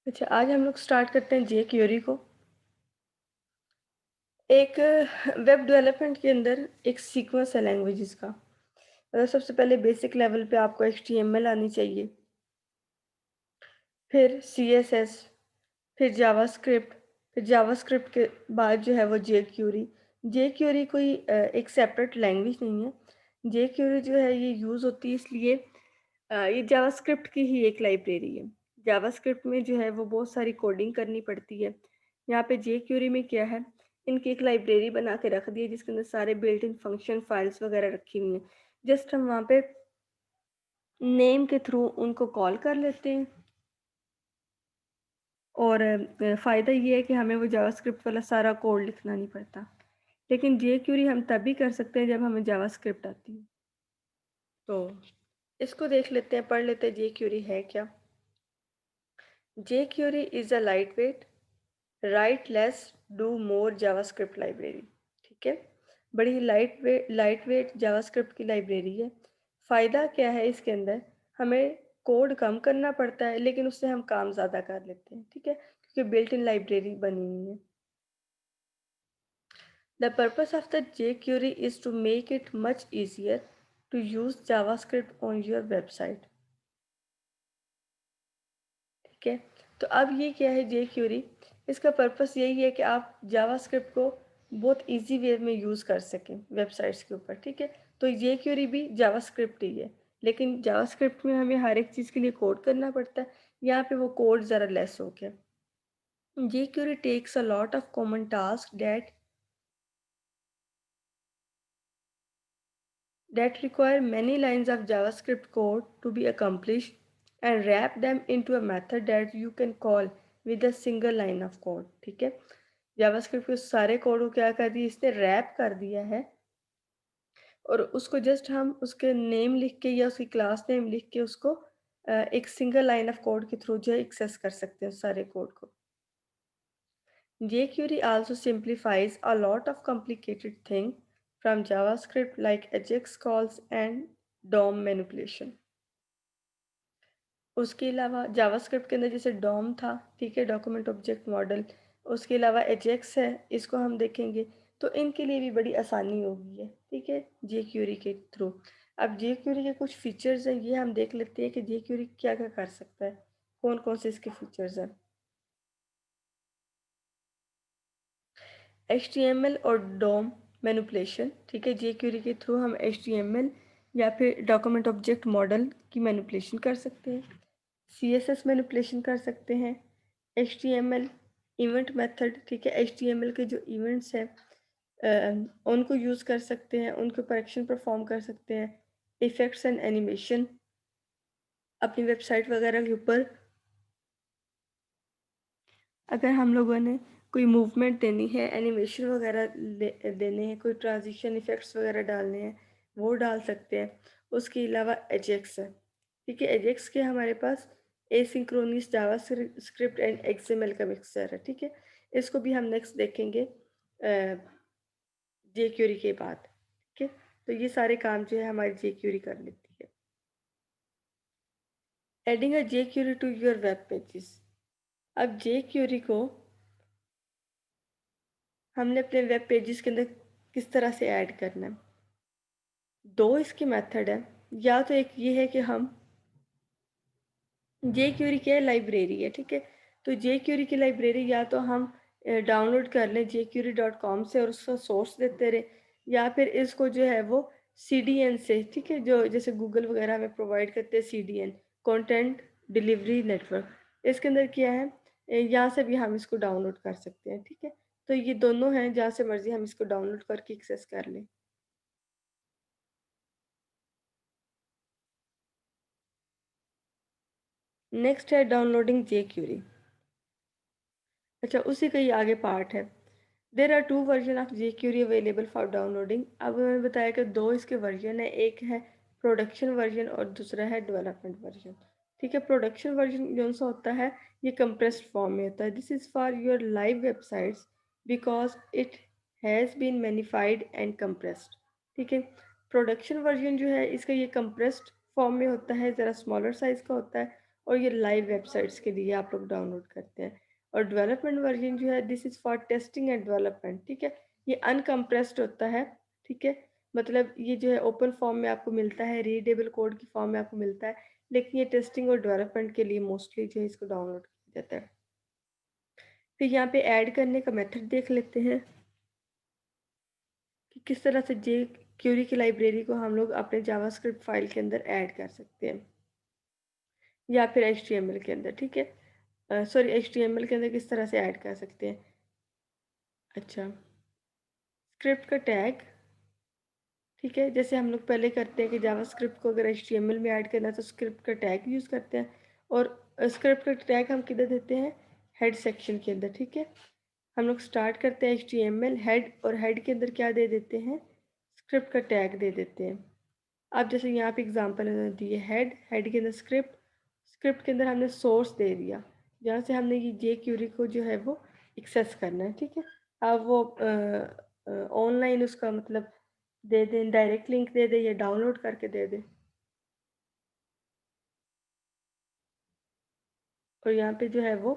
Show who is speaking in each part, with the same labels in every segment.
Speaker 1: अच्छा, आज हम लोग स्टार्ट करते हैं जे क्यूरी को। एक वेब डेवलपमेंट के अंदर एक सीक्वेंस है लैंग्वेजेस का। मतलब सबसे पहले बेसिक लेवल पे आपको एचटीएमएल आनी चाहिए, फिर सीएसएस, फिर जावास्क्रिप्ट, फिर जावास्क्रिप्ट के बाद जो है वो जे क्यूरी। जे क्यूरी कोई एक सेपरेट लैंग्वेज नहीं है। जे क्यूरी जो है ये यूज़ होती है इसलिए ये जावास्क्रिप्ट की ही एक लाइब्रेरी है। जावास्क्रिप्ट में जो है वो बहुत सारी कोडिंग करनी पड़ती है। यहाँ पे जे क्यूरी में क्या है, इनकी एक लाइब्रेरी बना के रख दी है जिसके अंदर सारे बिल्ट इन फंक्शन फाइल्स वगैरह रखी हुई हैं। जस्ट हम वहाँ पे नेम के थ्रू उनको कॉल कर लेते हैं और फ़ायदा ये है कि हमें वो जावास्क्रिप्ट वाला सारा कोड लिखना नहीं पड़ता। लेकिन जे क्यूरी हम तभी कर सकते हैं जब हमें जावास्क्रिप्ट आती है। तो इसको देख लेते हैं, पढ़ लेते हैं जे क्यूरी है क्या। jQuery is a lightweight, write less, do more JavaScript library। ठीक है, बड़ी लाइट वेट जावास्क्रिप्ट की लाइब्रेरी है। फ़ायदा क्या है इसके अंदर, हमें कोड कम करना पड़ता है लेकिन उससे हम काम ज़्यादा कर लेते हैं। ठीक है, क्योंकि बिल्ट इन लाइब्रेरी बनी हुई है। The purpose of the jQuery is to make it much easier to use JavaScript on your website। ठीक है, तो अब ये क्या है जे क्यूरी, इसका पर्पस यही है कि आप जावास्क्रिप्ट को बहुत इजी वे में यूज़ कर सकें वेबसाइट्स के ऊपर। ठीक है, तो जे क्यूरी भी जावास्क्रिप्ट ही है, लेकिन जावास्क्रिप्ट में हमें हर एक चीज़ के लिए कोड करना पड़ता है। यहाँ पे वो कोड ज़रा लेस हो गया। JQuery takes a lot of common tasks that require many lines of JavaScript code to be accomplished and wrap them into a method that you can call with a single line of code। ठीक है, JavaScript के सारे code को क्या कर दिया, इसने rap कर दिया है और उसको जस्ट हम उसके नेम लिख के या उसकी क्लास नेम लिख के उसको एक सिंगल लाइन ऑफ कोड के थ्रू जो है एक्सेस कर सकते हैं उस सारे कोड को। jQuery also simplifies a lot of complicated things from JavaScript like AJAX calls and DOM manipulation। उसके अलावा जावास्क्रिप्ट के अंदर जैसे डॉम था, ठीक है, डॉक्यूमेंट ऑब्जेक्ट मॉडल, उसके अलावा एजेक्स है, इसको हम देखेंगे। तो इनके लिए भी बड़ी आसानी हो गई है, ठीक है, जे क्यूरी के थ्रू। अब जे क्यूरी के कुछ फीचर्स हैं, ये हम देख लेते हैं कि जे क्यूरी क्या क्या कर सकता है, कौन कौन से इसके फीचर्स हैं। HTML और डॉम मैनिपुलेशन। ठीक है, जे क्यूरी के थ्रू हम HTML या फिर डॉक्यूमेंट ऑब्जेक्ट मॉडल की मैनिपुलेशन कर सकते हैं, CSS मैनिपुलेशन कर सकते हैं, HTML इवेंट मेथड, ठीक है, HTML के जो इवेंट्स हैं उनको यूज़ कर सकते हैं, उनके ऊपर एक्शन परफॉर्म कर सकते हैं, इफ़ेक्ट्स एंड एनिमेशन अपनी वेबसाइट वगैरह के ऊपर अगर हम लोगों ने कोई मूवमेंट देनी है, एनिमेशन वगैरह देने हैं, कोई ट्रांजिशन इफ़ेक्ट्स वगैरह डालने हैं, वो डाल सकते हैं। उसके अलावा एजेक्स है, ठीक है, एजेक्स के हमारे पास एसिंक्रोनस जावास्क्रिप्ट एंड एक्सएमएल का मिक्सचर है। ठीक है, इसको भी हम नेक्स्ट देखेंगे जे क्यूरी के बाद। ठीक है, तो ये सारे काम जो है हमारी जे क्यूरी कर लेती है। Adding a jQuery to your web pages. अब जे क्यूरी को हमने अपने वेब पेजेस के अंदर किस तरह से ऐड करना है। दो इसके मेथड है, या तो एक ये है कि हम जे क्यूरी की लाइब्रेरी है, ठीक है, तो जे क्यूरी की लाइब्रेरी या तो हम डाउनलोड कर लें jQuery.com से और उसका सोर्स देते रहे, या फिर इसको जो है वो CDN से, ठीक है, जो जैसे गूगल वगैरह हमें प्रोवाइड करते हैं CDN, कंटेंट डिलीवरी नेटवर्क, इसके अंदर क्या है, यहाँ से भी हम इसको डाउनलोड कर सकते हैं। ठीक है, तो ये दोनों हैं, जहाँ से मर्जी हम इसको डाउनलोड करके एक्सेस कर लें। नेक्स्ट है डाउनलोडिंग जे क्यूरी। अच्छा, उसी का ही आगे पार्ट है। There are two version of jQuery available for downloading. अब मैंने बताया कि दो इसके वर्जन है, एक है प्रोडक्शन वर्जन और दूसरा है डेवलपमेंट वर्जन। ठीक है, प्रोडक्शन वर्जन जो सा होता है ये कंप्रेस्ड फॉर्म में होता है। This is for your live websites because it has been minified and compressed. ठीक है, प्रोडक्शन वर्जन जो है इसका ये कंप्रेस्ड फॉर्म में होता है, ज़रा स्मॉलर साइज़ का होता है, और ये लाइव वेबसाइट्स के लिए आप लोग डाउनलोड करते हैं। और डेवलपमेंट वर्जन जो है this is for testing and development, ठीक है। ये अनकम्प्रेस्ड होता है, ठीक है। मतलब ये जो है ओपन फॉर्म में आपको मिलता है, रीडेबल कोड की फॉर्म में आपको मिलता है, लेकिन ये टेस्टिंग और डेवलपमेंट के लिए मोस्टली जो है इसको डाउनलोड किया जाता है। फिर यहाँ पे ऐड करने का मेथड देख लेते हैं कि किस तरह से जे क्यूरी की लाइब्रेरी को हम लोग अपने जावास्क्रिप्ट फाइल के अंदर ऐड कर सकते हैं या फिर एचटीएमएल के अंदर, ठीक है। सॉरी, एचटीएमएल के अंदर किस तरह से ऐड कर सकते हैं। अच्छा, स्क्रिप्ट का टैग, ठीक है। जैसे हम लोग पहले करते हैं कि जावास्क्रिप्ट को अगर एचटीएमएल में ऐड करना है तो स्क्रिप्ट का टैग यूज़ करते हैं, और स्क्रिप्ट का टैग हम किधर देते हैं, हेड सेक्शन के अंदर, ठीक है। हम लोग स्टार्ट करते हैं एचटीएमएल हेड, और हेड के अंदर क्या दे देते हैं, स्क्रिप्ट का टैग दे देते हैं। अब जैसे यहाँ पे एग्जांपल दिए, हेड, हेड के अंदर स्क्रिप्ट, स्क्रिप्ट के अंदर हमने सोर्स दे दिया, जहाँ से हमने ये जे क्यूरी को जो है वो एक्सेस करना है, ठीक है। अब वो ऑनलाइन उसका मतलब दे दें, डायरेक्ट लिंक दे दे या डाउनलोड करके दे दे। और यहाँ पे जो है वो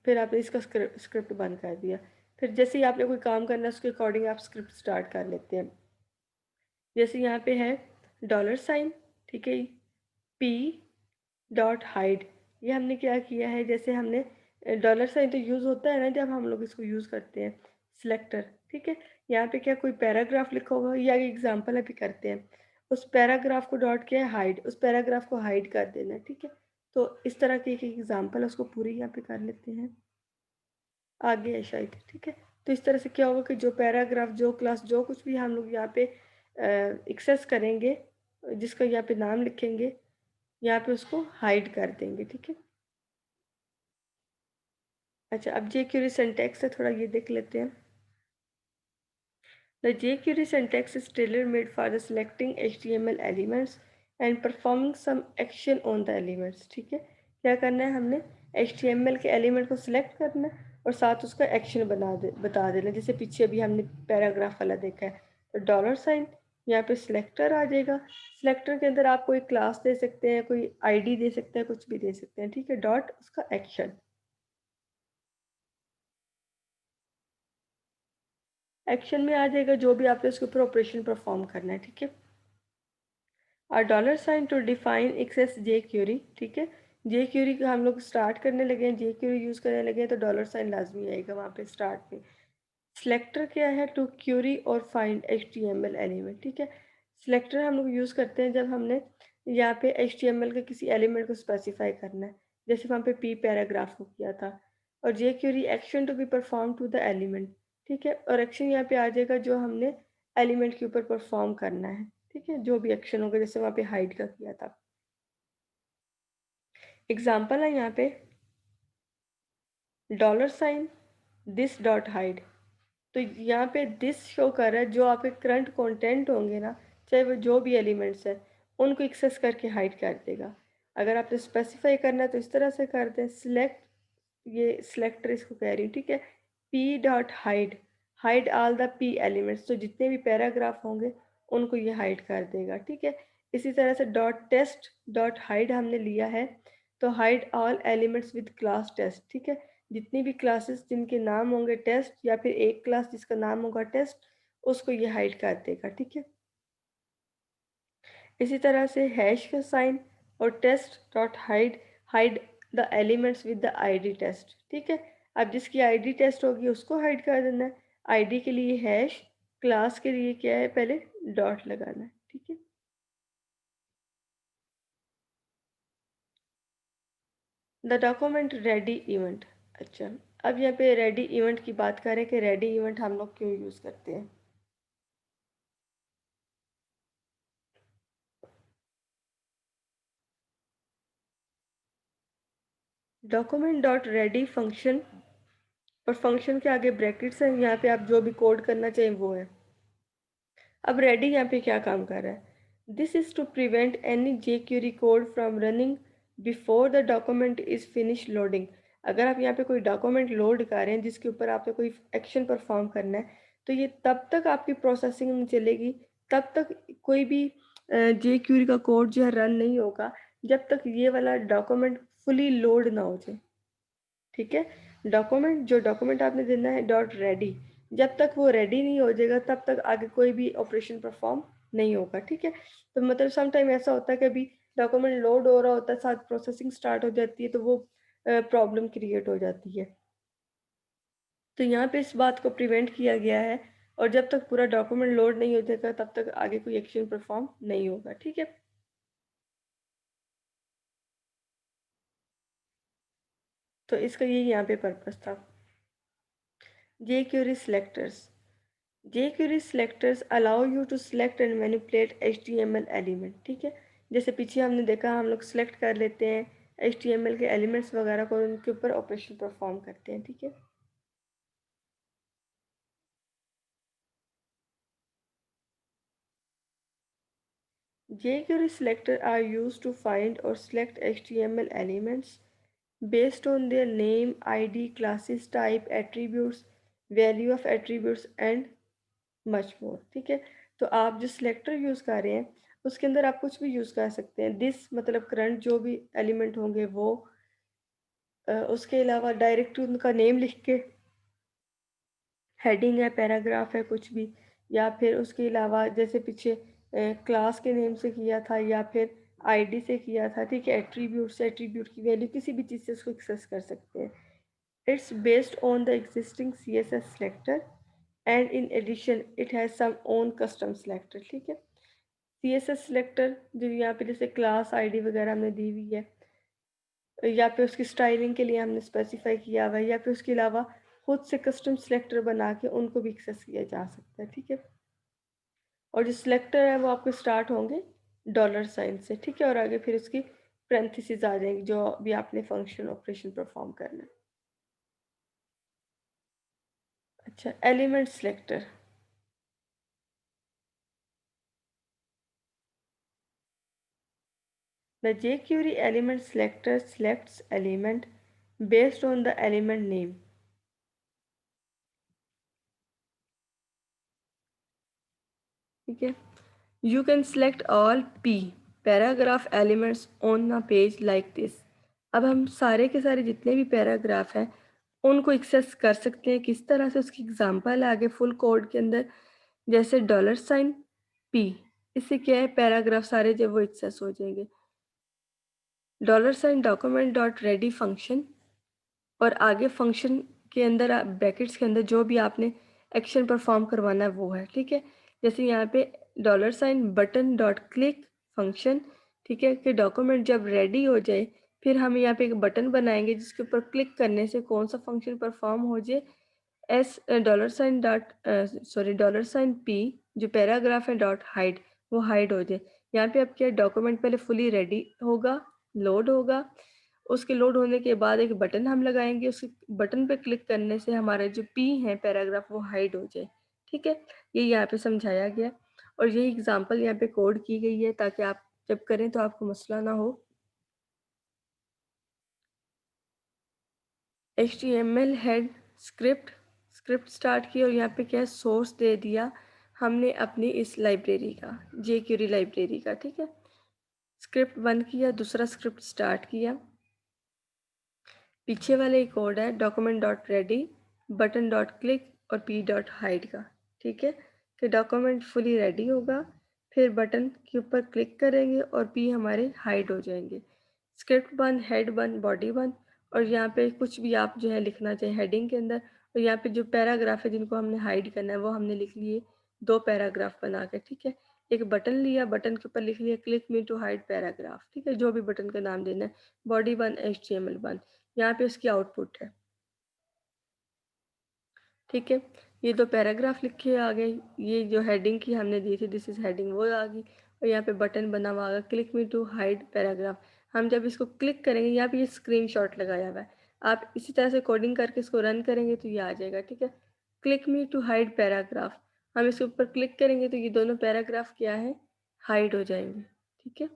Speaker 1: फिर आपने इसका स्क्रिप्ट बंद कर दिया। फिर जैसे ही आपने कोई काम करना है उसके अकॉर्डिंग आप स्क्रिप्ट स्टार्ट कर लेते हैं। जैसे यहाँ पे है डॉलर साइन, ठीक है, पी डॉट हाइड। ये हमने क्या किया है, जैसे हमने डॉलर साइन तो यूज़ होता है ना जब हम लोग इसको यूज़ करते हैं, सिलेक्टर, ठीक है। यहाँ पे क्या कोई पैराग्राफ लिखा होगा या एग्जाम्पल अभी करते हैं, उस पैराग्राफ को डॉट किया है हाइड, उस पैराग्राफ को हाइड कर देना है, ठीक है। तो इस तरह की एक एग्जाम्पल है, उसको पूरी यहाँ पे कर लेते हैं, आगे है शायद, ठीक है। तो इस तरह से क्या होगा कि जो पैराग्राफ, जो क्लास, जो कुछ भी हम लोग यहाँ पे एक्सेस करेंगे, जिसका यहाँ पे नाम लिखेंगे, यहाँ पे उसको हाइड कर देंगे, ठीक है। अच्छा, अब jQuery सिंटैक्स है, थोड़ा ये देख लेते हैं। The jQuery syntax is tailor-made for the selecting HTML elements and performing some action on the elements, ठीक है। क्या करना है हमने, HTML के एलिमेंट को सिलेक्ट करना है और साथ उसका एक्शन बता देना, जैसे पीछे अभी हमने पैराग्राफ वाला देखा है। तो डॉलर साइन, यहाँ पे सिलेक्टर आ जाएगा, सिलेक्टर के अंदर आप कोई क्लास दे सकते हैं, कोई आईडी दे सकते हैं, कुछ भी दे सकते हैं, ठीक है। डॉट उसका एक्शन, एक्शन में आ जाएगा जो भी आपने उसके ऊपर ऑपरेशन परफॉर्म करना है, ठीक है। और dollar sign to define access jQuery, ठीक है। जे क्यूरी का हम लोग स्टार्ट करने लगे हैं, जे क्यूरी यूज़ करने लगे हैं, तो डॉलर साइन लाजमी आएगा वहाँ पे स्टार्ट में। सिलेक्टर क्या है, टू क्यूरी और फाइंड एचटीएमएल एलिमेंट, ठीक है। सिलेक्टर हम लोग यूज़ करते हैं जब हमने यहाँ पे एचटीएमएल के किसी एलिमेंट को स्पेसिफाई करना है, जैसे वहाँ पे पी पैराग्राफ को किया था। और jQuery action to be perform to the element, ठीक है। और एक्शन यहाँ पे आ जाएगा जो हमने एलिमेंट के ऊपर परफॉर्म करना है, ठीक है, जो भी एक्शन होगा, जैसे वहाँ पे हाइड का किया था। एग्जाम्पल है यहाँ पे dollar sign this dot hide. तो यहाँ पे दिस शो कर रहा है, जो आपके करंट कंटेंट होंगे ना, चाहे वो जो भी एलिमेंट्स हैं, उनको एक्सेस करके हाइड कर देगा। अगर आपने स्पेसिफाई करना है तो इस तरह से कर दें, सिलेक्ट, ये सिलेक्टर इसको कह रही हूँ, ठीक है, P dot hide, hide all the P elements, तो जितने भी पैराग्राफ होंगे उनको ये हाइड कर देगा, ठीक है। इसी तरह से डॉट टेस्ट डॉट हाइड हमने लिया है, तो hide all elements with class test, ठीक है। जितनी भी क्लासेस जिनके नाम होंगे टेस्ट, या फिर एक क्लास जिसका नाम होगा टेस्ट, उसको ये हाइड कर देगा, ठीक है। इसी तरह से हैश का साइन और test dot hide, hide the elements with the ID test, ठीक है। अब जिसकी आईडी टेस्ट होगी उसको हाइड कर देना है। आईडी के लिए हैश, क्लास के लिए क्या है, पहले डॉट लगाना है, ठीक है। The document ready event. अच्छा, अब यहाँ पे रेडी इवेंट की बात करें कि रेडी इवेंट हम लोग क्यों यूज़ करते हैं। डॉक्यूमेंट डॉट रेडी फंक्शन, और फंक्शन के आगे ब्रैकेट्स हैं, यहाँ पे आप जो भी कोड करना चाहें वो है। अब रेडी यहाँ पे क्या काम कर रहा है, this is to prevent any jQuery code from running before the document is finish loading. अगर आप यहाँ पे कोई डॉक्यूमेंट लोड कर रहे हैं जिसके ऊपर आपको कोई एक्शन परफॉर्म करना है, तो ये तब तक आपकी प्रोसेसिंग में चलेगी, तब तक कोई भी जे क्यूरी का कोड जो है रन नहीं होगा, जब तक ये वाला डॉक्यूमेंट फुली लोड ना हो जाए। ठीक है, डॉक्यूमेंट जो डॉक्यूमेंट आपने देना है डॉट रेडी, जब तक वो रेडी नहीं हो जाएगा तब तक आगे कोई भी ऑपरेशन परफॉर्म नहीं होगा। ठीक है, तो मतलब सम टाइम ऐसा होता है कि अभी डॉक्यूमेंट लोड हो रहा होता है, साथ प्रोसेसिंग स्टार्ट हो जाती है, तो वो प्रॉब्लम क्रिएट हो जाती है। तो यहाँ पे इस बात को प्रिवेंट किया गया है, और जब तक पूरा डॉक्यूमेंट लोड नहीं हो जाएगा तब तक आगे कोई एक्शन परफॉर्म नहीं होगा। ठीक है, तो इसका ये यहाँ पे पर्पस था। jQuery selectors, jQuery selectors allow you to select and manipulate HTML element। ठीक है, जैसे पीछे हमने देखा हम लोग सेलेक्ट कर लेते हैं HTML के एलिमेंट्स वगैरह को, उनके ऊपर ऑपरेशन परफॉर्म करते हैं। ठीक है, jQuery selector are used to find or select HTML elements based on their name, ID, classes, type, attributes, value of attributes and much more। ठीक है, तो आप जो सिलेक्टर यूज़ कर रहे हैं उसके अंदर आप कुछ भी यूज़ कर सकते हैं। दिस मतलब करंट जो भी एलिमेंट होंगे वो, उसके अलावा डायरेक्ट उनका नेम लिख के, हेडिंग है, पैराग्राफ है, कुछ भी, या फिर उसके अलावा जैसे पीछे क्लास के नेम से किया था या फिर आईडी से किया था। ठीक है, एट्रीब्यूट से, एट्रीब्यूट की वैल्यू किसी भी चीज़ से उसको एक्सेस कर सकते हैं। It's based on the existing CSS selector and in addition it has some own custom selector. ठीक है, CSS सेलेक्टर जो यहाँ पे जैसे क्लास आईडी वगैरह हमने दी हुई है, या फिर उसकी स्टाइलिंग के लिए हमने स्पेसिफाई किया हुआ है, या फिर उसके अलावा खुद से कस्टम सेलेक्टर बना के उनको भी एक्सेस किया जा सकता है। ठीक है, और जो सिलेक्टर है वो आपके स्टार्ट होंगे डॉलर साइन से। ठीक है, और आगे फिर उसकी पेरेंथेसिस आ जाएंगी जो भी आपने फंक्शन ऑपरेशन परफॉर्म करना है। अच्छा, element selector, the jQuery element selector selects element based on the element name। ठीक है, you can select all p paragraph elements on a page like this। अब हम सारे के सारे जितने भी पैराग्राफ हैं उनको एक्सेस कर सकते हैं। किस तरह से, उसकी एग्जांपल है आगे फुल कोड के अंदर। जैसे डॉलर साइन p, इससे क्या है पैराग्राफ सारे जब वो एक्सेस हो जाएंगे। Dollar sign document dot ready function, और आगे फंक्शन के अंदर ब्रैकेट्स के अंदर जो भी आपने एक्शन परफॉर्म करवाना है वो है। ठीक है, जैसे यहाँ पे dollar sign button dot click function. ठीक है, कि डॉक्यूमेंट जब रेडी हो जाए फिर हम यहाँ पे एक बटन बनाएंगे जिसके ऊपर क्लिक करने से कौन सा फंक्शन परफॉर्म हो जाए। एस dollar sign dot sorry dollar sign P जो पैराग्राफ है डॉट हाइड, वो हाइड हो जाए। यहाँ पे अब क्या डॉक्यूमेंट पहले फुली रेडी होगा, लोड होगा, उसके लोड होने के बाद एक बटन हम लगाएंगे, उस बटन पे क्लिक करने से हमारा जो पी है पैराग्राफ वो हाइड हो जाए। ठीक है, ये यहाँ पे समझाया गया, और यही एग्जांपल यहाँ पे कोड की गई है ताकि आप जब करें तो आपको मसला ना हो। HTML head script, script start की और यहाँ पे क्या सोर्स दे दिया हमने अपनी इस लाइब्रेरी का, jQuery लाइब्रेरी का। ठीक है, स्क्रिप्ट बंद किया, दूसरा स्क्रिप्ट स्टार्ट किया। पीछे वाले कोड है document dot ready button dot click और पी डॉट हाइड का। ठीक है, कि डॉक्यूमेंट फुली रेडी होगा, फिर बटन के ऊपर क्लिक करेंगे और पी हमारे हाइड हो जाएंगे। स्क्रिप्ट बंद, हेड बंद, बॉडी बंद, और यहाँ पे कुछ भी आप जो है लिखना चाहिए हेडिंग के अंदर, और यहाँ पे जो पैराग्राफ है जिनको हमने हाइड करना है वो हमने लिख लिए दो पैराग्राफ बना के। ठीक है, एक बटन लिया, बटन के ऊपर लिख लिया click me to hide paragraph. ठीक है, जो भी बटन का नाम देना है, बॉडी बंद, HTML बंद, यहाँ पे उसकी आउटपुट है। ठीक है, ये दो पैराग्राफ लिखे आ गए, ये जो हेडिंग की हमने दी थी दिस इज हेडिंग वो आ गई, और यहाँ पे बटन बना हुआ आ गया click me to hide paragraph. हम जब इसको क्लिक करेंगे यहाँ पे ये स्क्रीनशॉट लगाया हुआ है, आप इसी तरह से कोडिंग करके इसको रन करेंगे तो ये आ जाएगा। ठीक है, click me to hide paragraph, हम इसके ऊपर क्लिक करेंगे तो ये दोनों पैराग्राफ क्या है, हाइड हो जाएंगे। ठीक है,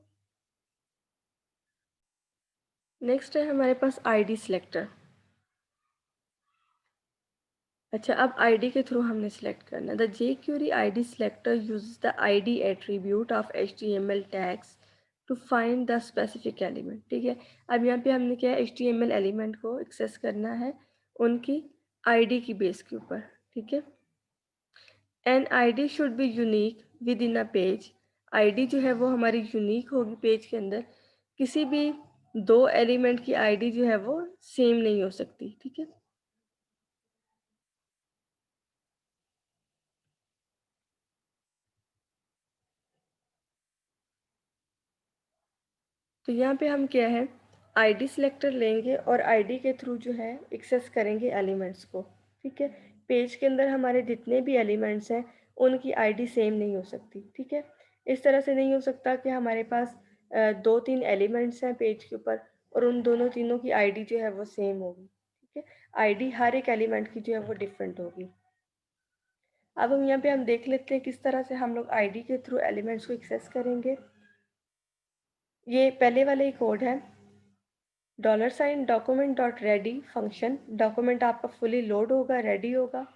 Speaker 1: नेक्स्ट है हमारे पास आईडी सिलेक्टर। अच्छा, अब आईडी के थ्रू हमने सेलेक्ट करना है। The jQuery ID selector uses the ID attribute of HTML tags to find the specific element. ठीक है, अब यहाँ पे हमने क्या है, HTML एलिमेंट को एक्सेस करना है उनकी आईडी की बेस के ऊपर। ठीक है, an ID should be unique with a page. ID जो है वो हमारी यूनिक होगी पेज के अंदर, किसी भी दो एलिमेंट की आईडी जो है वो सेम नहीं हो सकती। ठीक है, तो यहाँ पे हम क्या है, आईडी सिलेक्टर लेंगे और आईडी के थ्रू जो है एक्सेस करेंगे एलिमेंट्स को। ठीक है, पेज के अंदर हमारे जितने भी एलिमेंट्स हैं उनकी आईडी सेम नहीं हो सकती। ठीक है, इस तरह से नहीं हो सकता कि हमारे पास दो तीन एलिमेंट्स हैं पेज के ऊपर और उन दोनों तीनों की आईडी जो है वो सेम होगी। ठीक है, आईडी हर एक एलिमेंट की जो है वो डिफरेंट होगी। अब हम यहाँ पे हम देख लेते हैं किस तरह से हम लोग आईडी के थ्रू एलिमेंट्स को एक्सेस करेंगे। ये पहले वाले ही कोड है, $document dot ready function. Document आपका फुली लोड होगा, रेडी होगा।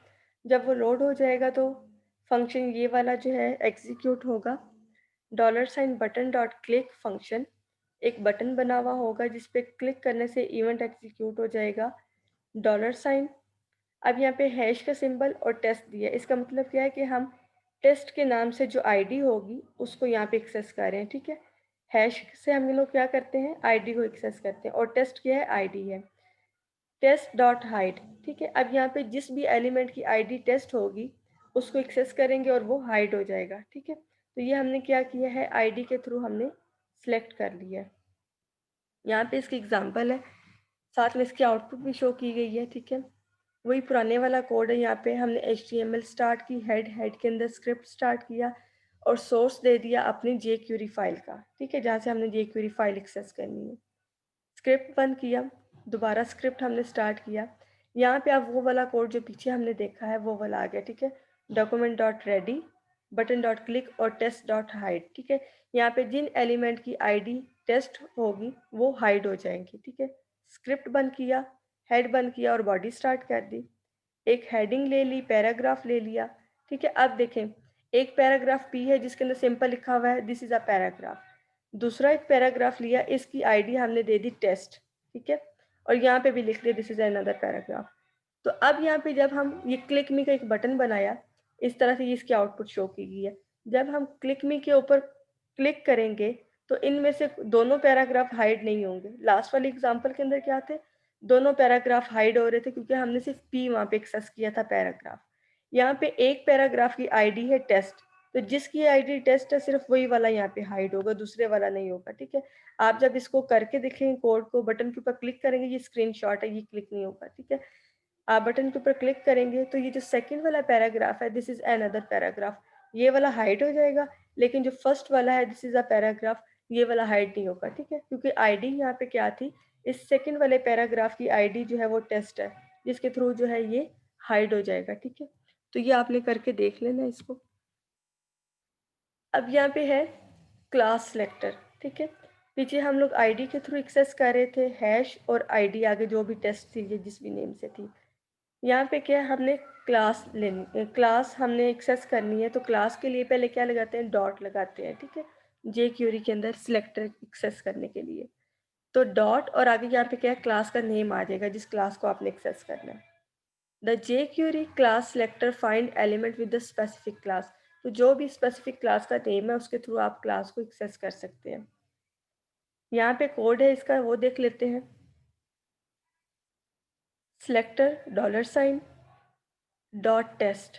Speaker 1: जब वो लोड हो जाएगा तो फंक्शन ये वाला जो है एग्जीक्यूट होगा। $बटन डॉट क्लिक फंक्शन, एक बटन बना हुआ होगा जिस पे क्लिक करने से इवेंट एग्जीक्यूट हो जाएगा। डॉलर साइन, अब यहाँ पे हैश का सिंबल और टेस्ट दिया, इसका मतलब क्या है कि हम टेस्ट के नाम से जो आईडी होगी उसको यहाँ पे एक्सेस कर रहे हैं। ठीक है, हैश से हम लोग क्या करते हैं, आईडी को एक्सेस करते हैं, और टेस्ट क्या है, आईडी है। टेस्ट डॉट हाइड, ठीक है, अब यहाँ पे जिस भी एलिमेंट की आईडी टेस्ट होगी उसको एक्सेस करेंगे और वो हाइड हो जाएगा। ठीक है, तो ये हमने क्या किया है, आईडी के थ्रू हमने सेलेक्ट कर लिया है। यहाँ पे इसकी एग्जांपल है, साथ में इसकी आउटपुट भी शो की गई है। ठीक है, वही पुराने वाला कोड है। यहाँ पे हमने HTML स्टार्ट की, हेड के अंदर स्क्रिप्ट स्टार्ट किया और सोर्स दे दिया अपनी jQuery फाइल का। ठीक है, जहाँ से हमने jQuery फाइल एक्सेस करनी है। स्क्रिप्ट बंद किया, दोबारा स्क्रिप्ट हमने स्टार्ट किया। यहाँ पे अब वो वाला कोड जो पीछे हमने देखा है वो वाला आ गया। ठीक है, document dot ready, button dot click और टेस्ट डॉट हाइड। ठीक है, यहाँ पे जिन एलिमेंट की आईडी टेस्ट होगी वो हाइड हो जाएंगी। ठीक है, स्क्रिप्ट बंद किया, हेड बंद किया और बॉडी स्टार्ट कर दी। एक हेडिंग ले ली, पैराग्राफ ले लिया। ठीक है, अब देखें, एक पैराग्राफ पी है जिसके अंदर सिंपल लिखा हुआ है दिस इज अ पैराग्राफ। दूसरा एक पैराग्राफ लिया, इसकी आईडी हमने दे दी टेस्ट। ठीक है, और यहाँ पे भी लिख दिया दिस इज अनदर पैराग्राफ। तो अब यहाँ पे जब हम ये क्लिक मी का एक बटन बनाया, इस तरह से ये इसकी आउटपुट शो की गई है। जब हम क्लिक मी के ऊपर क्लिक करेंगे तो इनमें से दोनों पैराग्राफ हाइड नहीं होंगे। लास्ट वाले एग्जांपल के अंदर क्या थे, दोनों पैराग्राफ हाइड हो रहे थे क्योंकि हमने सिर्फ पी वहाँ पे एक्सेस किया था पैराग्राफ। यहाँ पे एक पैराग्राफ की आईडी है टेस्ट, तो जिसकी आईडी टेस्ट है सिर्फ वही वाला यहाँ पे हाइड होगा, दूसरे वाला नहीं होगा। ठीक है, आप जब इसको करके देखेंगे कोड को, बटन के ऊपर क्लिक करेंगे, ये स्क्रीनशॉट है, ये क्लिक नहीं होगा। ठीक है, आप बटन के ऊपर क्लिक करेंगे तो ये जो सेकंड वाला पैराग्राफ है दिस इज अनदर पैराग्राफ, ये वाला हाइड हो जाएगा। लेकिन जो फर्स्ट वाला है दिस इज अ पैराग्राफ, ये वाला हाइड नहीं होगा। ठीक है, क्योंकि आईडी यहाँ पे क्या थी, इस सेकंड वाले पैराग्राफ की आईडी जो है वो टेस्ट है, जिसके थ्रू जो है ये हाइड हो जाएगा। ठीक है, तो ये आपने करके देख लेना इसको। अब यहाँ पे है क्लास सेलेक्टर। ठीक है, पीछे हम लोग आईडी के थ्रू एक्सेस कर रहे थे, हैश और आईडी आगे जो भी टेस्ट थी ये जिस भी नेम से थी। यहाँ पे क्या है, हमने क्लास लेनी, क्लास हमने एक्सेस करनी है, तो क्लास के लिए पहले क्या लगाते हैं, डॉट लगाते हैं। ठीक है, jQuery के अंदर सिलेक्टर एक्सेस करने के लिए तो डॉट और आगे यहाँ पे क्या है, क्लास का नेम आ जाएगा जिस क्लास को आपने एक्सेस करना है। The jQuery class selector find element with the specific class, तो जो भी स्पेसिफिक क्लास का नेम है उसके थ्रू आप क्लास को एक्सेस कर सकते हैं। यहाँ पे कोड है इसका, वो देख लेते हैं। Selector $, dot test.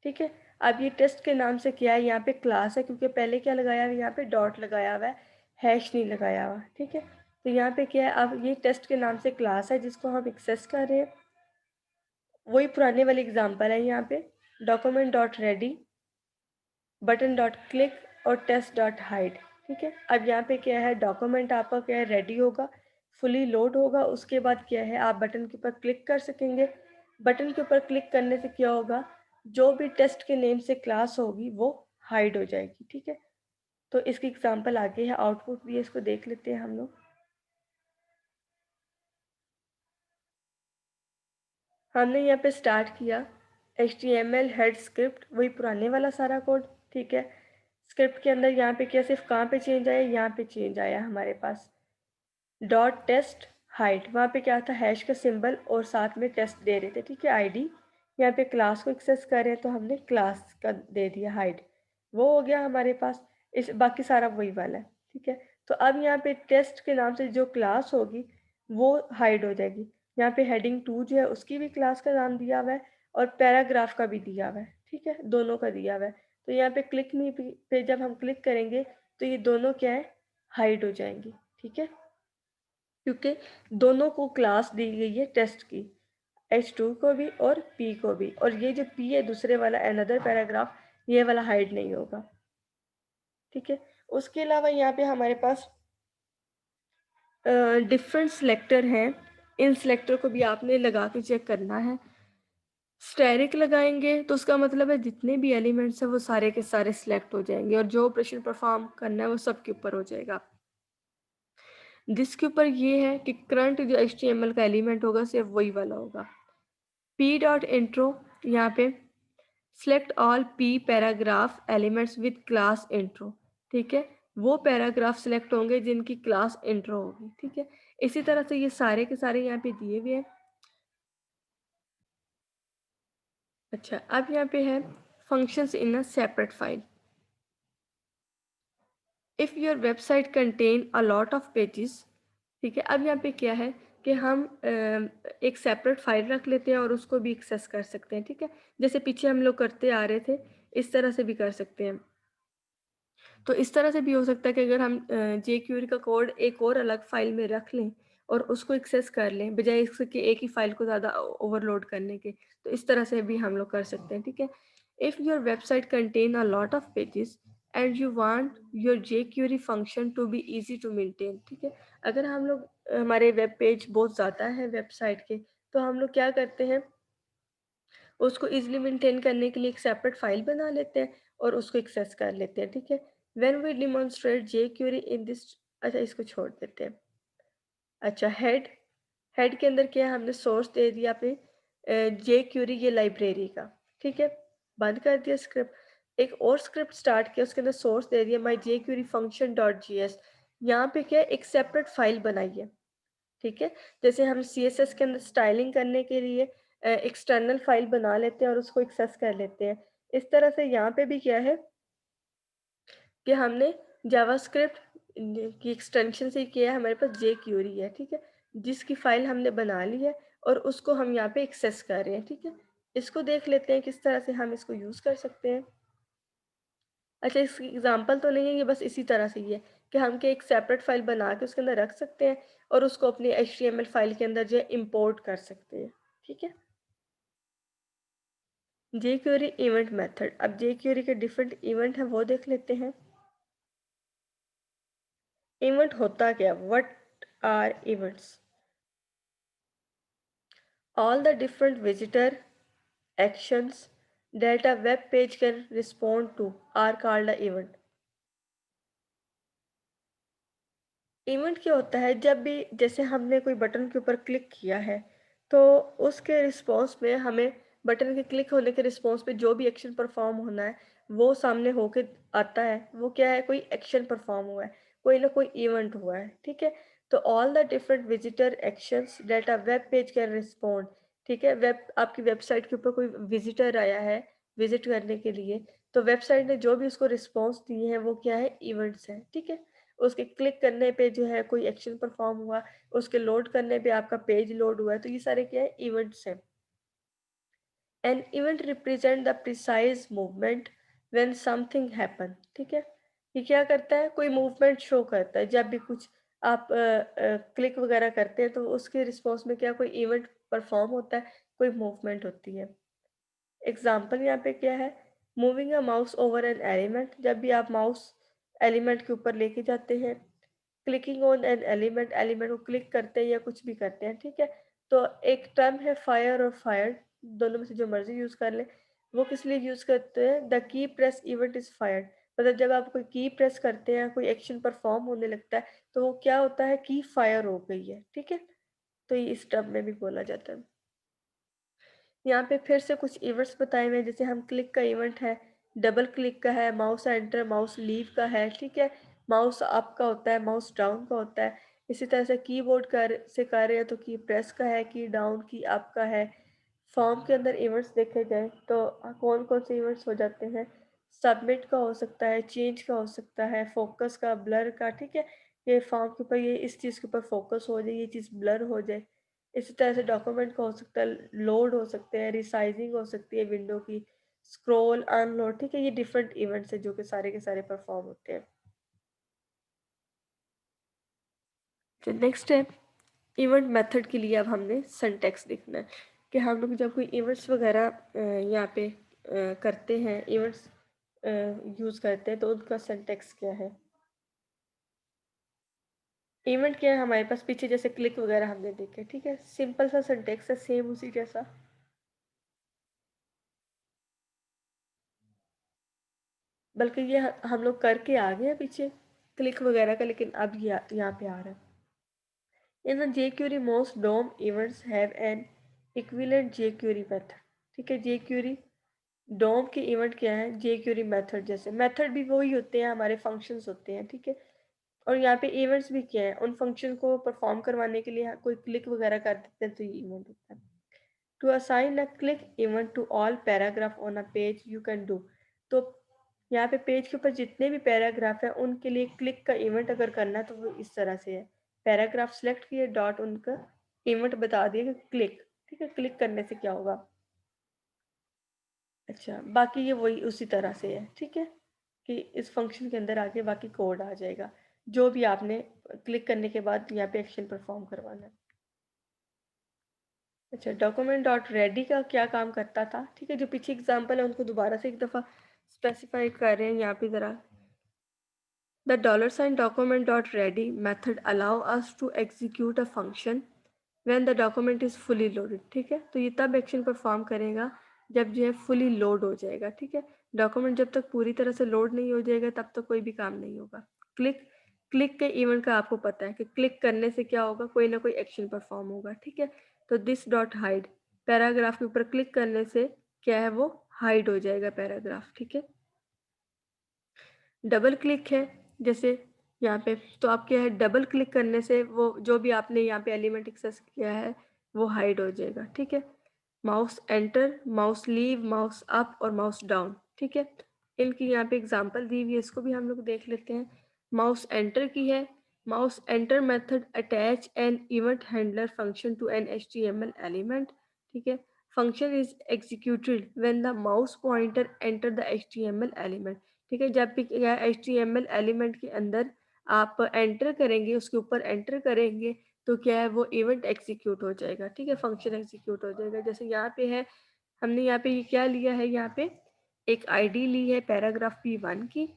Speaker 1: ठीक है, अब ये टेस्ट के नाम से क्या है, यहाँ पे क्लास है क्योंकि पहले क्या लगाया हुआ है, यहाँ पे डॉट लगाया हुआ है, हैश नहीं लगाया हुआ। ठीक है, तो यहाँ पे क्या है, अब ये टेस्ट के नाम से क्लास है जिसको हम एक्सेस कर रहे हैं। वही पुराने वाली एग्जांपल है यहाँ पे, document dot ready, button dot click और टेस्ट डॉट हाइड। ठीक है, अब यहाँ पे क्या है, डॉक्यूमेंट आपका क्या है, रेडी होगा, फुली लोड होगा, उसके बाद क्या है, आप बटन के ऊपर क्लिक कर सकेंगे। बटन के ऊपर क्लिक करने से क्या होगा, जो भी टेस्ट के नेम से क्लास होगी वो हाइड हो जाएगी। ठीक है, तो इसकी एग्जांपल आगे है, आउटपुट भी है, इसको देख लेते हैं हम लोग। हमने यहाँ पे स्टार्ट किया HTML हेड स्क्रिप्ट, वही पुराने वाला सारा कोड। ठीक है, स्क्रिप्ट के अंदर यहाँ पे क्या सिर्फ कहाँ पे चेंज आया, यहाँ पे चेंज आया हमारे पास डॉट टेस्ट हाइट, वहाँ पे क्या था हैश का सिंबल और साथ में टेस्ट दे रहे थे, ठीक है आईडी। यहाँ पे क्लास को एक्सेस कर रहे हैं तो हमने क्लास का दे दिया हाइट, वो हो गया हमारे पास। इस बाकी सारा वही वाला है, ठीक है। तो अब यहाँ पे टेस्ट के नाम से जो क्लास होगी वो हाइड हो जाएगी। यहाँ पे हेडिंग 2 जो है उसकी भी क्लास का नाम दिया हुआ है और पैराग्राफ का भी दिया हुआ है, ठीक है, दोनों का दिया हुआ है। तो यहाँ पे क्लिक मी पे जब हम क्लिक करेंगे तो ये दोनों क्या है, हाइड हो जाएंगी, ठीक है, क्योंकि दोनों को क्लास दी गई है टेस्ट की, H2 को भी और P को भी, और ये जो P है दूसरे वाला अनदर पैराग्राफ, ये वाला हाइड नहीं होगा, ठीक है। उसके अलावा यहाँ पे हमारे पास डिफरेंट सिलेक्टर हैं, इन सिलेक्टर को भी आपने लगा के चेक करना है। स्टेरिक लगाएंगे तो उसका मतलब है जितने भी एलिमेंट्स हैं वो सारे के सारे सिलेक्ट हो जाएंगे और जो ऑपरेशन परफॉर्म करना है वो सबके ऊपर हो जाएगा। जिसके ऊपर ये है कि करंट जो HTML का एलिमेंट होगा सिर्फ वही वाला होगा। P डॉट इंट्रो, यहाँ पे select all P paragraph elements with class intro, ठीक है, वो पैराग्राफ सिलेक्ट होंगे जिनकी क्लास इंट्रो होगी, ठीक है। इसी तरह से ये सारे के सारे यहाँ पे दिए हुए हैं। अच्छा, अब यहाँ पे है functions in a separate file. If your website contain a lot of pages, ठीक है, अब यहाँ पे क्या है कि हम एक सेपरेट फाइल रख लेते हैं और उसको भी एक्सेस कर सकते हैं, ठीक है, जैसे पीछे हम लोग करते आ रहे थे इस तरह से भी कर सकते हैं। तो इस तरह से भी हो सकता है कि अगर हम jQuery का कोड एक और अलग फाइल में रख लें और उसको एक्सेस कर लें बजाय इसके कि एक ही फाइल को ज़्यादा ओवरलोड करने के, तो इस तरह से भी हम लोग कर सकते हैं, ठीक है। If your website contain a lot of pages and you want your jQuery function to be easy to maintain, ठीक है, अगर हम लोग हमारे वेब पेज बहुत ज़्यादा है वेबसाइट के, तो हम लोग क्या करते हैं उसको इजीली मेंटेन करने के लिए एक सेपरेट फाइल बना लेते हैं और उसको एक्सेस कर लेते हैं, ठीक है। When we demonstrate jQuery in this, अच्छा इसको छोड़ देते हैं। अच्छा, हेड, हेड के अंदर क्या है, हमने सोर्स दे दिया अपने jQuery ये लाइब्रेरी का, ठीक है, बंद कर दिया स्क्रिप्ट। एक और स्क्रिप्ट स्टार्ट किया, उसके अंदर सोर्स दे दिया my jQuery function dot js, यहाँ पे क्या है एक सेपरेट फाइल बनाई है, ठीक है। जैसे हम CSS के अंदर स्टाइलिंग करने के लिए एक्सटर्नल फाइल बना लेते हैं और उसको एक्सेस कर लेते हैं, इस तरह से यहाँ पे भी क्या है कि हमने जावास्क्रिप्ट की एक्सटेंशन से किया है, हमारे पास jQuery है, ठीक है, जिसकी फाइल हमने बना ली है और उसको हम यहाँ पे एक्सेस कर रहे हैं, ठीक है। इसको देख लेते हैं किस तरह से हम इसको यूज़ कर सकते हैं। अच्छा, इसकी एग्जांपल तो नहीं है, ये बस इसी तरह से ही है कि हम क्या एक सेपरेट फाइल बना के उसके अंदर रख सकते हैं और उसको अपनी HTML फाइल के अंदर जो है इम्पोर्ट कर सकते हैं, ठीक है। jQuery इवेंट मेथड, अब jQuery के डिफरेंट इवेंट हैं वो देख लेते हैं। इवेंट होता क्या, what are events? All the different visitor actions that a web page can respond to are called an event. Event क्या होता है, जब भी जैसे हमने कोई बटन के ऊपर क्लिक किया है तो उसके रिस्पॉन्स में हमें बटन के क्लिक होने के रिस्पॉन्स पे जो भी एक्शन परफॉर्म होना है वो सामने होके आता है, वो क्या है, कोई एक्शन परफॉर्म हुआ है, कोई ना कोई इवेंट हुआ है, ठीक है। तो all the different visitor actions that a web page can respond, ठीक है, वेब आपकी वेबसाइट के ऊपर कोई विजिटर आया है विजिट करने के लिए, तो वेबसाइट ने जो भी उसको रिस्पॉन्स दिए हैं वो क्या है, इवेंट्स हैं, ठीक है। उसके क्लिक करने पे जो है कोई एक्शन परफॉर्म हुआ, उसके लोड करने पे आपका पेज लोड हुआ है, तो ये सारे क्या है, इवेंट्स हैं। An event represent the precise movement when something happen, ठीक है, ये क्या करता है, कोई मूवमेंट शो करता है जब भी कुछ आप क्लिक वगैरह करते हैं तो उसके रिस्पॉन्स में क्या कोई इवेंट परफॉर्म होता है, कोई मूवमेंट होती है। एग्जाम्पल यहाँ पे क्या है, moving a mouse over an element, जब भी आप माउस एलिमेंट के ऊपर लेके जाते हैं, clicking on an element, element को क्लिक करते हैं या कुछ भी करते हैं, ठीक है। तो एक टर्म है फायर और फायर्ड, दोनों में से जो मर्जी यूज कर ले, वो किस लिए यूज करते हैं, the key press event is fired, मतलब जब आप कोई की प्रेस करते हैं कोई एक्शन परफॉर्म होने लगता है तो वो क्या होता है, की फायर हो गई है, ठीक है। तो ये इस टर्म में भी बोला जाता है। यहाँ पे फिर से कुछ इवेंट्स बताए हुए हैं, जैसे हम क्लिक का इवेंट है, डबल क्लिक का है, माउस एंटर, माउस लीव का है, ठीक है। माउस अप का होता है, माउस डाउन का होता है। इसी तरह से कीबोर्ड कर रहे हैं तो की प्रेस का है, की डाउन, की अप का है। फॉर्म के अंदर इवेंट्स देखे जाए तो कौन कौन से इवेंट्स हो जाते हैं? सबमिट का हो सकता है, चेंज का हो सकता है, फोकस का, ब्लर का, ठीक है। ये फॉर्म के ऊपर, ये इस चीज़ के ऊपर फोकस हो जाए, ये चीज़ ब्लर हो जाए। इसी तरह से डॉक्यूमेंट का हो सकता है, लोड हो सकते हैं, रिसाइजिंग हो सकती है विंडो की, स्क्रॉल, अनलोड, ठीक है। ये डिफरेंट इवेंट्स है जो कि सारे के सारे परफॉर्म होते हैं। तो नेक्स्ट है इवेंट मेथड के लिए अब हमने सिंटैक्स लिखना है कि हम लोग जब कोई इवेंट्स वगैरह यहाँ पे करते हैं, इवेंट्स यूज़ करते हैं तो उनका सिंटैक्स क्या है। इवेंट क्या है हमारे पास, पीछे जैसे क्लिक वगैरह हमने देखे, ठीक है। सिंपल सा सिंटैक्स है, सेम उसी जैसा। बल्कि ये हम लोग करके आ गए हैं पीछे क्लिक वगैरह का, लेकिन अब यहाँ पे आ रहा है। In the jQuery, most DOM events have an equivalent jQuery method। ठीक है, jQuery डोम के इवेंट क्या है, jQuery मेथड जैसे। मेथड भी वही होते हैं, हमारे फंक्शंस होते हैं, ठीक है। और यहाँ पे इवेंट्स भी क्या है, उन फंक्शन को परफॉर्म करवाने के लिए कोई क्लिक वगैरह कर देते हैं तो ये इवेंट होता है। To assign a click event to all paragraph on a page you can do. तो यहाँ पे पेज के ऊपर जितने भी पैराग्राफ है उनके लिए क्लिक का इवेंट अगर करना है तो वो इस तरह से है। पैराग्राफ सेलेक्ट किए, डॉट, उनका इवेंट बता दिए कि क्लिक, ठीक है। क्लिक करने से क्या होगा, अच्छा, बाकी ये वही उसी तरह से है, ठीक है। कि इस फंक्शन के अंदर आके बाकी कोड आ जाएगा जो भी आपने क्लिक करने के बाद यहाँ पे एक्शन परफॉर्म करवाना है। अच्छा, डॉक्यूमेंट डॉट रेडी का क्या काम करता था, ठीक है। जो पीछे एग्जांपल है उनको दोबारा से एक दफ़ा स्पेसिफाई कर रहे हैं यहाँ पे ज़रा। The $document.ready method allow us to execute a function when the document is fully loaded। ठीक है, तो ये तब एक्शन परफॉर्म करेगा जब जो है फुली लोड हो जाएगा, ठीक है। डॉक्यूमेंट जब तक पूरी तरह से लोड नहीं हो जाएगा तब तक कोई भी काम नहीं होगा। क्लिक क्लिक के इवेंट का आपको पता है कि क्लिक करने से क्या होगा, कोई ना कोई एक्शन परफॉर्म होगा, ठीक है। तो दिस डॉट हाइड, पैराग्राफ के ऊपर क्लिक करने से क्या है, वो हाइड हो जाएगा पैराग्राफ, ठीक है। डबल क्लिक है जैसे यहाँ पे, तो आप क्या है, डबल क्लिक करने से वो जो भी आपने यहाँ पे एलिमेंट एक्सेस किया है वो हाइड हो जाएगा, ठीक है। Mouse enter, mouse leave, mouse up और माउस डाउन, ठीक है। इनकी यहाँ पे एग्जांपल दी हुई है, इसको भी हम लोग देख लेते हैं। माउस एंटर की है, mouse enter method attach an event handler function to an HTML element, ठीक है। Function is executed when the mouse pointer enter the HTML element, ठीक है। जब भी क्या HTML एलिमेंट के अंदर आप एंटर करेंगे, उसके ऊपर एंटर करेंगे तो क्या है, वो इवेंट एग्जीक्यूट हो जाएगा, ठीक है। फंक्शन एग्जीक्यूट हो जाएगा। जैसे यहाँ पे है, हमने यहाँ पे ये क्या लिया है, यहाँ पे एक आईडी ली है पैराग्राफ P1 की,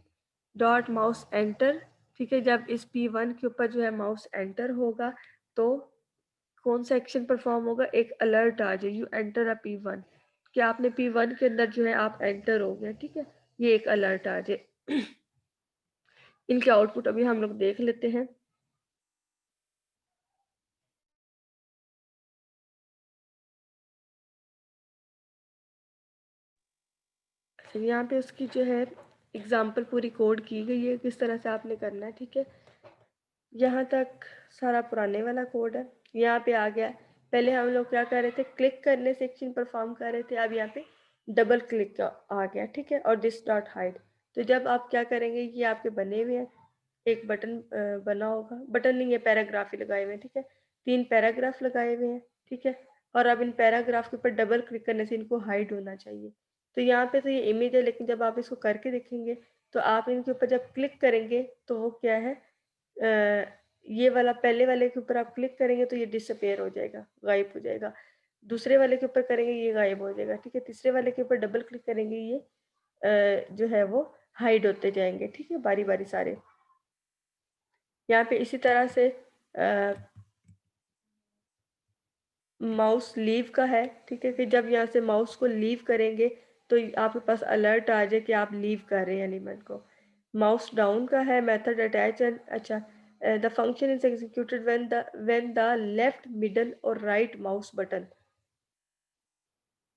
Speaker 1: डॉट माउस एंटर, ठीक है। जब इस P1 के ऊपर जो है माउस एंटर होगा तो कौन सा एक्शन परफॉर्म होगा, एक अलर्ट आ जाए, यू एंटर अ P1, कि आपने P1 के अंदर जो है आप एंटर हो गए, ठीक है। ये एक अलर्ट आ जाए। इनके आउटपुट अभी हम लोग देख लेते हैं। फिर यहाँ पे उसकी जो है एग्जाम्पल पूरी कोड की गई है किस तरह से आपने करना है, ठीक है। यहाँ तक सारा पुराने वाला कोड है। यहाँ पे आ गया, पहले हम लोग क्या कर रहे थे, क्लिक करने से एक्शन परफॉर्म कर रहे थे, अब यहाँ पे डबल क्लिक का आ गया, ठीक है। और दिस डॉट हाइड, तो जब आप क्या करेंगे, ये आपके बने हुए हैं, एक बटन बना होगा, बटन नहीं है, पैराग्राफ ही लगाए हुए हैं, ठीक है। 3 पैराग्राफ लगाए हुए हैं, ठीक है। और अब इन पैराग्राफ के ऊपर डबल क्लिक करने से इनको हाइड होना चाहिए। तो यहाँ पे तो ये इमेज है, लेकिन जब आप इसको करके देखेंगे तो आप इनके ऊपर जब क्लिक करेंगे तो वो क्या है, ये वाला पहले वाले के ऊपर आप क्लिक करेंगे तो ये डिसअपेयर हो जाएगा, गायब हो जाएगा। दूसरे वाले के ऊपर करेंगे ये गायब हो जाएगा, ठीक है। तीसरे वाले के ऊपर डबल क्लिक करेंगे ये जो है वो हाइड होते जाएंगे, ठीक है, बारी बारी सारे। यहाँ पे इसी तरह से माउस लीव का है, ठीक है। कि जब यहाँ से माउस को लीव करेंगे तो आपके पास अलर्ट आ जाए कि आप लीव कर रहे हैं एलिमेंट को। माउस डाउन का है, मेथड अटैच एंड, अच्छा, the function is executed when the left middle और राइट माउस बटन,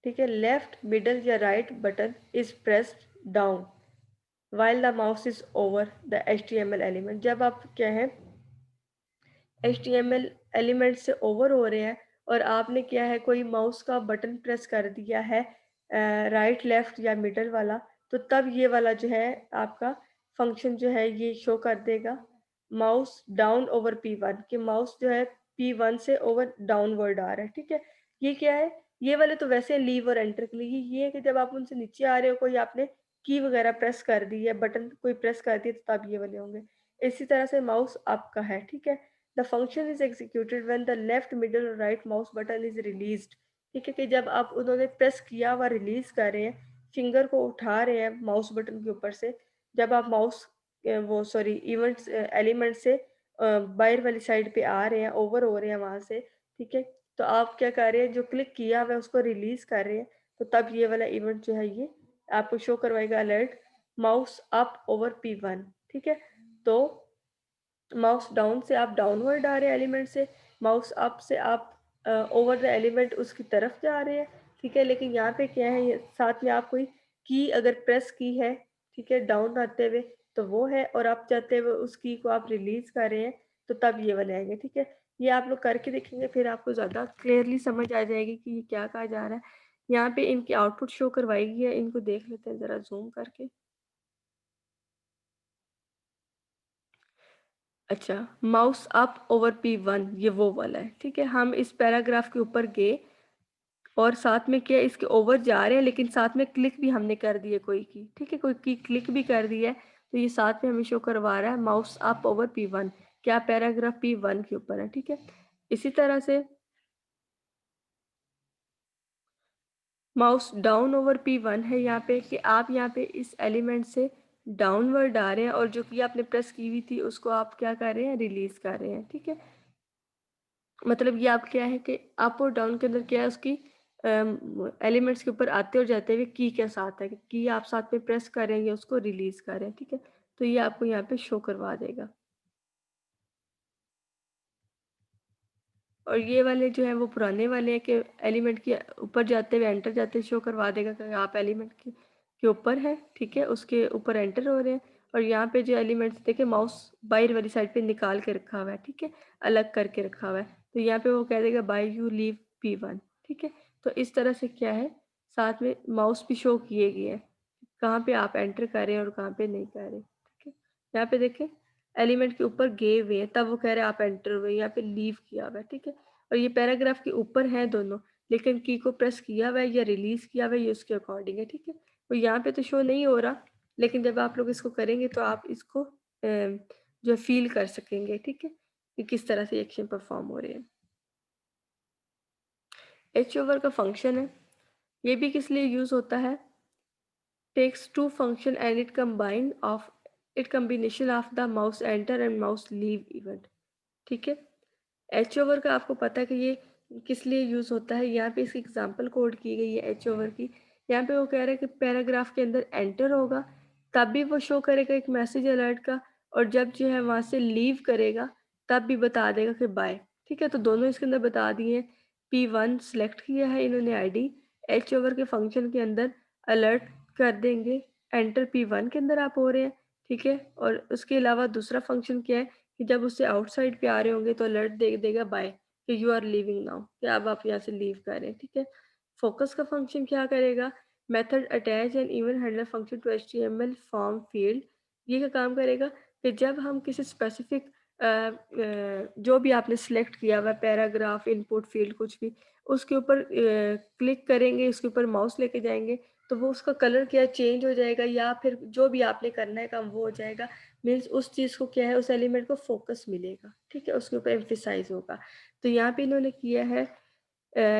Speaker 1: ठीक है, लेफ्ट मिडल या right button is pressed down while the mouse is over the HTML element. जब आप क्या है HTML एलिमेंट से ओवर हो रहे हैं और आपने क्या है कोई माउस का बटन प्रेस कर दिया है राइट लेफ्ट या मिडल वाला, तो तब ये वाला जो है आपका फंक्शन जो है ये शो कर देगा माउस डाउन ओवर P1 कि माउस जो है P1 से ओवर डाउनवर्ड आ रहा है। ठीक है, ये क्या है, ये वाले तो वैसे लीव और एंटर के लिए, ये है कि जब आप उनसे नीचे आ रहे हो, कोई आपने की वगैरह प्रेस कर दी है, बटन कोई प्रेस कर दिया, तो तब ये वाले होंगे। इसी तरह से माउस आपका है। ठीक है, the function is executed when the left middle और right mouse button is released. ठीक है, कि जब आप उन्होंने प्रेस किया हुआ रिलीज कर रहे हैं, फिंगर को उठा रहे हैं माउस बटन के ऊपर से, जब आप माउस वो सॉरी इवेंट्स एलिमेंट से बाहर वाली साइड पे आ रहे हैं, ओवर हो रहे हैं वहां से। ठीक है, तो आप क्या कर रहे हैं, जो क्लिक किया हुआ है उसको रिलीज कर रहे हैं, तो तब ये वाला इवेंट जो है ये आपको शो करवाएगा alert mouse up over P1। ठीक है, तो माउस डाउन से आप डाउनवर्ड आ रहे हैं एलिमेंट से, माउस अप से आप ओवर द एलिमेंट उसकी तरफ जा रहे हैं। ठीक है, लेकिन यहाँ पे क्या है, ये साथ में आप कोई की अगर प्रेस की है, ठीक है, डाउन आते हुए, तो वो है, और आप चाहते हुए उस की को आप रिलीज कर रहे हैं, तो तब ये वाले आएंगे। ठीक है, ये आप लोग करके देखेंगे, फिर आपको ज़्यादा क्लियरली समझ आ जाएगी कि ये क्या कहा जा रहा है। यहाँ पे इनकी आउटपुट शो करवाई गई है, इनको देख लेते हैं ज़रा जूम करके। अच्छा, माउस अप ओवर P1 ये वो वाला है। ठीक है, हम इस पैराग्राफ के ऊपर गए और साथ में क्या इसके ओवर जा रहे हैं, लेकिन साथ में क्लिक भी हमने कर दी है कोई की। ठीक है, कोई की क्लिक भी कर दी है, तो ये साथ में हमें शो करवा रहा है माउस अप ओवर P1, क्या पैराग्राफ P1 के ऊपर है। ठीक है, इसी तरह से माउस डाउन ओवर P1 है यहाँ पे कि आप यहाँ पे इस एलिमेंट से डाउनवर्ड आ रहे हैं, और जो कि आपने प्रेस की हुई थी उसको आप क्या कर रहे हैं, रिलीज कर रहे हैं। ठीक है, मतलब ये आप क्या है कि अप और डाउन के अंदर क्या है, उसकी एलिमेंट्स के ऊपर आते और जाते हुए की के साथ है, की आप साथ में प्रेस करेंगे उसको रिलीज करें। ठीक है, तो ये आपको यहाँ पे शो करवा देगा। और ये वाले जो है वो पुराने वाले हैं कि एलिमेंट के ऊपर जाते हुए एंटर जाते शो करवा देगा कि आप एलिमेंट के ऊपर है। ठीक है, उसके ऊपर एंटर हो रहे हैं, और यहाँ पे जो एलिमेंट्स देखे माउस बाहर वाली साइड पे निकाल के रखा हुआ है। ठीक है, अलग करके रखा हुआ है, तो यहाँ पे वो कह देगा बाय यू लीव P1। ठीक है, तो इस तरह से क्या है, साथ में माउस भी शो किए गए हैं, कहाँ पे आप एंटर कर रहे हैं और कहाँ पे नहीं कर रहे। ठीक है, यहाँ पे देखें एलिमेंट के ऊपर गए हुए हैं, तब वो कह रहे हैं आप एंटर हुए, यहाँ पे लीव किया हुआ है। ठीक है, और ये पैराग्राफ के ऊपर हैं दोनों, लेकिन की को प्रेस किया हुआ है या रिलीज किया हुआ है ये उसके अकॉर्डिंग है। ठीक है, तो यहाँ पे तो शो नहीं हो रहा, लेकिन जब आप लोग इसको करेंगे तो आप इसको जो फील कर सकेंगे। ठीक है, कि किस तरह से एक्शन परफॉर्म हो रहे हैं। एच ओवर का फंक्शन है, ये भी किस लिए यूज होता है, takes two function and it combination of the mouse enter and mouse leave event। ठीक है, एच ओवर का आपको पता है कि ये किस लिए यूज़ होता है, यहाँ पे इसकी एग्जांपल कोड की गई है एच ओवर की। यहाँ पे वो कह रहा है कि पैराग्राफ के अंदर एंटर होगा तब भी वो शो करेगा एक मैसेज अलर्ट का, और जब जो है वहाँ से लीव करेगा तब भी बता देगा कि बाय। ठीक है, तो दोनों इसके अंदर बता दिए। P1 सेलेक्ट किया है इन्होंने आईडी, एच ओवर के फंक्शन के अंदर अलर्ट कर देंगे एंटर P1 के अंदर आप हो रहे हैं। ठीक है, और उसके अलावा दूसरा फंक्शन क्या है कि जब उससे आउटसाइड पे आ रहे होंगे तो अलर्ट दे देगा बाय कि यू आर लीविंग नाउ, कि अब आप यहाँ से लीव कर रहे हैं। ठीक है, फोकस का फंक्शन क्या करेगा, method attach and event handler function to HTML form field. ये क्या काम करेगा कि जब हम किसी स्पेसिफिक जो भी आपने सेलेक्ट किया हुआ पैराग्राफ इनपुट फील्ड कुछ भी, उसके ऊपर क्लिक करेंगे, उसके ऊपर माउस लेके जाएंगे, तो वो उसका कलर क्या चेंज हो जाएगा, या फिर जो भी आपने करना है काम वो हो जाएगा। मीन्स उस चीज़ को क्या है, उस एलिमेंट को फोकस मिलेगा। ठीक है, उसके ऊपर एम्फिसाइज होगा। तो यहाँ पे इन्होंने किया है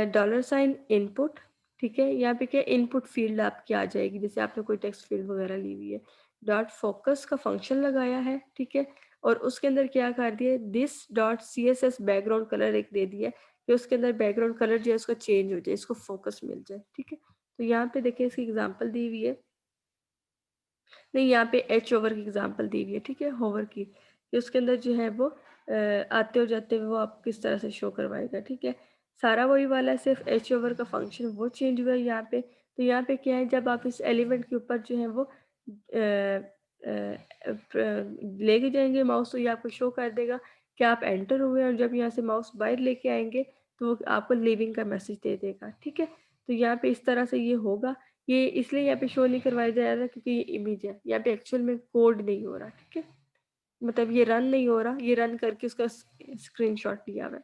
Speaker 1: डॉलर साइन इनपुट। ठीक है, यहाँ पे क्या इनपुट फील्ड आपकी आ जाएगी, जैसे आपने कोई टेक्स्ट फील्ड वगैरह ली हुई है, डॉट फोकस का फंक्शन लगाया है। ठीक है, और उसके अंदर क्या कर दिया, this dot CSS background colour एक दे दिया कि उसके अंदर बैकग्राउंड कलर जो है उसका चेंज हो जाए, इसको फोकस मिल जाए। ठीक है, तो यहाँ पे देखिए इसकी एग्जांपल दी हुई है, नहीं यहाँ पे एच ओवर की एग्जांपल दी हुई है। ठीक है, होवर की, कि उसके अंदर जो है वो आते और जाते हुए वो आप किस तरह से शो करवाएगा। ठीक है, सारा वही वाला है, सिर्फ एच ओवर का फंक्शन वो चेंज हुआ है यहाँ पे। तो यहाँ पे क्या है, जब आप इस एलिमेंट के ऊपर जो है वो लेके जाएंगे माउस, तो ये आपको शो कर देगा कि आप एंटर हुए, और जब यहाँ से माउस बाहर लेके आएंगे तो वो आपको लीविंग का मैसेज दे देगा। ठीक है, तो यहाँ पे इस तरह से ये होगा। ये इसलिए यहाँ पे शो नहीं करवाया जा रहा क्योंकि ये इमेज है, यहाँ पे एक्चुअल में कोड नहीं हो रहा। ठीक है, मतलब ये रन नहीं हो रहा, ये रन करके उसका स्क्रीनशॉट लिया हुआ है।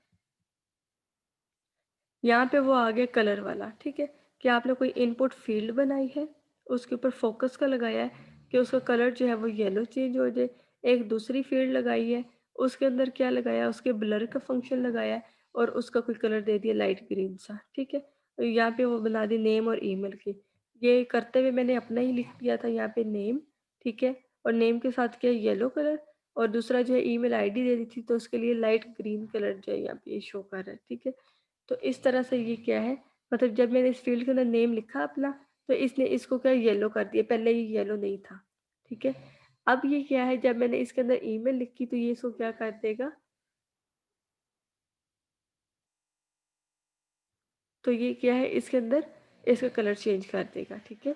Speaker 1: यहाँ पे वो आ गया कलर वाला। ठीक है, कि आपने कोई इनपुट फील्ड बनाई है, उसके ऊपर फोकस का लगाया है कि उसका कलर जो है वो येलो चेंज हो जाए। एक दूसरी फील्ड लगाई है, उसके अंदर क्या लगाया, उसके ब्लर का फंक्शन लगाया है, और उसका कोई कलर दे दिया लाइट ग्रीन सा। ठीक है, तो यहाँ पे वो बना दी नेम और ईमेल की। ये करते हुए मैंने अपना ही लिख दिया था यहाँ पे नेम। ठीक है, और नेम के साथ क्या येलो कलर, और दूसरा जो है ईमेल आईडी दे दी थी, तो उसके लिए लाइट ग्रीन कलर जो है यहाँ पे शो कर रहा है। ठीक है, तो इस तरह से ये क्या है, मतलब जब मैंने इस फील्ड के अंदर नेम लिखा अपना, तो इसने इसको क्या येलो कर दिया, पहले ये येलो नहीं था। ठीक है, अब ये क्या है, जब मैंने इसके अंदर ईमेल लिखी तो ये इसको क्या कर देगा, तो ये क्या है, इसके अंदर इसका कलर चेंज कर देगा। ठीक है,